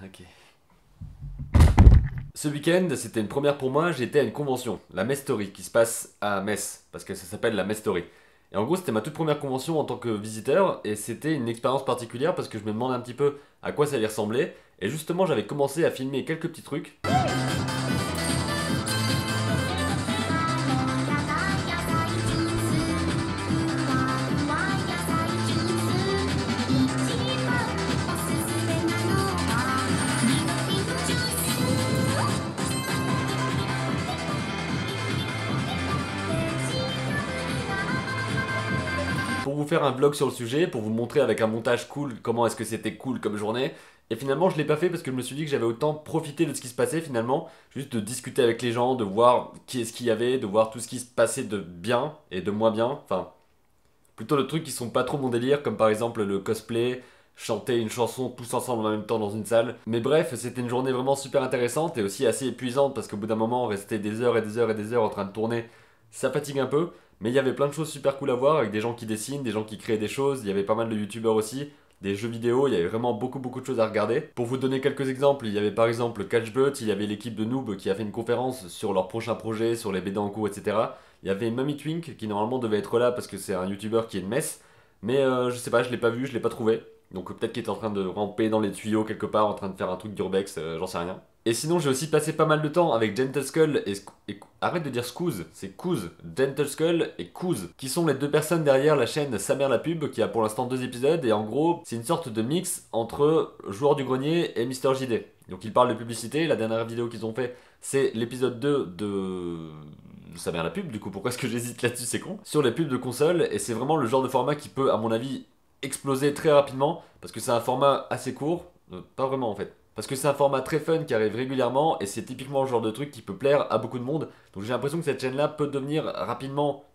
Ok. Ce week-end, c'était une première pour moi, j'étais à une convention, la Metz Story, qui se passe à Metz, parce que ça s'appelle la Metz Story. Et en gros, c'était ma toute première convention en tant que visiteur, et c'était une expérience particulière parce que je me demandais un petit peu à quoi ça allait ressembler. Et justement, j'avais commencé à filmer quelques petits trucs. Pour vous faire un vlog sur le sujet, pour vous montrer avec un montage cool comment est-ce que c'était cool comme journée. Et finalement, je l'ai pas fait parce que je me suis dit que j'avais autant profité de ce qui se passait finalement, juste de discuter avec les gens, de voir qui est-ce qu'il y avait, de voir tout ce qui se passait de bien et de moins bien. Enfin, plutôt de trucs qui sont pas trop mon délire, comme par exemple le cosplay, chanter une chanson tous ensemble en même temps dans une salle. Mais bref, c'était une journée vraiment super intéressante et aussi assez épuisante parce qu'au bout d'un moment, rester des heures et des heures et des heures en train de tourner, ça fatigue un peu. Mais il y avait plein de choses super cool à voir avec des gens qui dessinent, des gens qui créent des choses, il y avait pas mal de youtubeurs aussi, des jeux vidéo, il y avait vraiment beaucoup de choses à regarder. Pour vous donner quelques exemples, il y avait par exemple Catchbot, il y avait l'équipe de Noob qui a fait une conférence sur leur prochain projet, sur les BD en cours, etc. Il y avait Mummy Twink qui normalement devait être là parce que c'est un youtubeur qui est de Metz, mais je sais pas, je l'ai pas vu, je l'ai pas trouvé. Donc peut-être qu'il était en train de ramper dans les tuyaux quelque part, en train de faire un truc d'urbex, j'en sais rien. Et sinon, j'ai aussi passé pas mal de temps avec Gentle Skull arrête de dire Scoose, c'est Couz. Gentle Skull et Couz, qui sont les deux personnes derrière la chaîne Sa mère la pub, qui a pour l'instant 2 épisodes, et en gros, c'est une sorte de mix entre Joueur du Grenier et Mister JD. Donc ils parlent de publicité, la dernière vidéo qu'ils ont fait, c'est l'épisode 2 de Sa mère la pub, du coup pourquoi est-ce que j'hésite là-dessus, c'est con, sur les pubs de console, et c'est vraiment le genre de format qui peut, à mon avis, exploser très rapidement, parce que c'est un format assez court, pas vraiment en fait. Parce que c'est un format très fun qui arrive régulièrement et c'est typiquement le genre de truc qui peut plaire à beaucoup de monde. Donc j'ai l'impression que cette chaîne-là peut devenir rapidement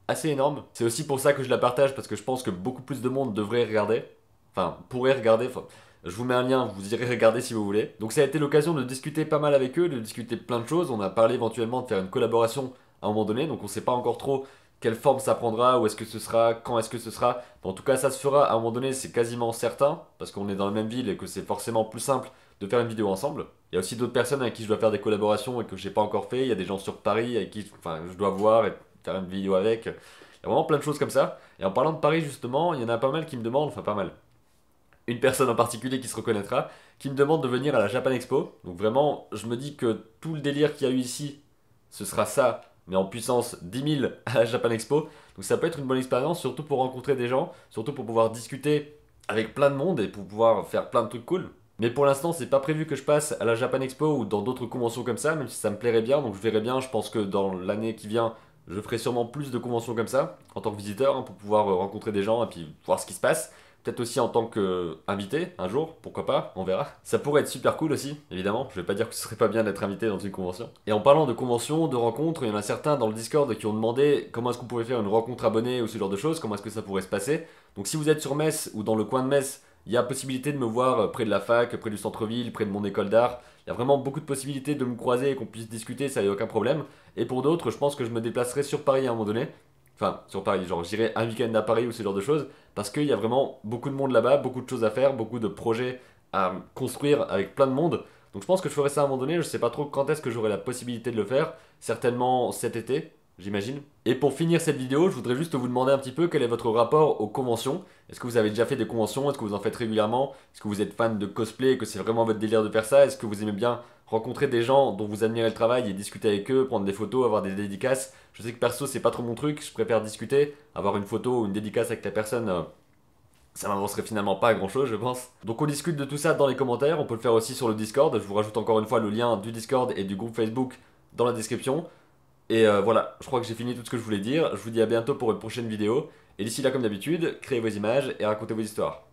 assez énorme. C'est aussi pour ça que je la partage parce que je pense que beaucoup plus de monde devrait regarder. Enfin, pourrait regarder. Enfin, je vous mets un lien, vous irez regarder si vous voulez. Donc ça a été l'occasion de discuter pas mal avec eux, de discuter plein de choses. On a parlé éventuellement de faire une collaboration à un moment donné. Donc on sait pas encore trop quelle forme ça prendra, où est-ce que ce sera, quand est-ce que ce sera. En tout cas, ça se fera à un moment donné, c'est quasiment certain, parce qu'on est dans la même ville et que c'est forcément plus simple de faire une vidéo ensemble. Il y a aussi d'autres personnes avec qui je dois faire des collaborations et que j'ai pas encore fait. Il y a des gens sur Paris avec qui enfin, je dois voir et faire une vidéo avec. Il y a vraiment plein de choses comme ça. Et en parlant de Paris, justement, il y en a pas mal qui me demandent, enfin pas mal, une personne en particulier qui se reconnaîtra, qui me demande de venir à la Japan Expo. Donc vraiment, je me dis que tout le délire qu'il y a eu ici, ce sera ça, mais en puissance 10 000 à la Japan Expo. Donc ça peut être une bonne expérience, surtout pour rencontrer des gens, surtout pour pouvoir discuter avec plein de monde et pour pouvoir faire plein de trucs cool. Mais pour l'instant, c'est pas prévu que je passe à la Japan Expo ou dans d'autres conventions comme ça, même si ça me plairait bien. Donc je verrai bien, je pense que dans l'année qui vient, je ferai sûrement plus de conventions comme ça, en tant que visiteur, hein, pour pouvoir rencontrer des gens et puis voir ce qui se passe. Peut-être aussi en tant qu'invité, un jour, pourquoi pas, on verra. Ça pourrait être super cool aussi, évidemment. Je vais pas dire que ce serait pas bien d'être invité dans une convention. Et en parlant de conventions, de rencontres, il y en a certains dans le Discord qui ont demandé comment est-ce qu'on pouvait faire une rencontre abonnée ou ce genre de choses, comment est-ce que ça pourrait se passer. Donc si vous êtes sur Metz ou dans le coin de Metz, il y a possibilité de me voir près de la fac, près du centre-ville, près de mon école d'art. Il y a vraiment beaucoup de possibilités de me croiser et qu'on puisse discuter, ça y a aucun problème. Et pour d'autres, je pense que je me déplacerai sur Paris à un moment donné. Enfin, sur Paris, genre j'irai un week-end à Paris ou ce genre de choses, parce qu'il y a vraiment beaucoup de monde là-bas, beaucoup de choses à faire, beaucoup de projets à construire avec plein de monde. Donc je pense que je ferai ça à un moment donné, je sais pas trop quand est-ce que j'aurai la possibilité de le faire, certainement cet été, j'imagine. Et pour finir cette vidéo, je voudrais juste vous demander un petit peu quel est votre rapport aux conventions. Est-ce que vous avez déjà fait des conventions? Est-ce que vous en faites régulièrement? Est-ce que vous êtes fan de cosplay et que c'est vraiment votre délire de faire ça? Est-ce que vous aimez bien rencontrer des gens dont vous admirez le travail et discuter avec eux, prendre des photos, avoir des dédicaces? Je sais que perso, c'est pas trop mon truc, je préfère discuter, avoir une photo ou une dédicace avec la personne. Ça m'avancerait finalement pas à grand chose, je pense. Donc on discute de tout ça dans les commentaires, on peut le faire aussi sur le Discord. Je vous rajoute encore une fois le lien du Discord et du groupe Facebook dans la description. Et voilà, je crois que j'ai fini tout ce que je voulais dire. Je vous dis à bientôt pour une prochaine vidéo. Et d'ici là, comme d'habitude, créez vos images et racontez vos histoires.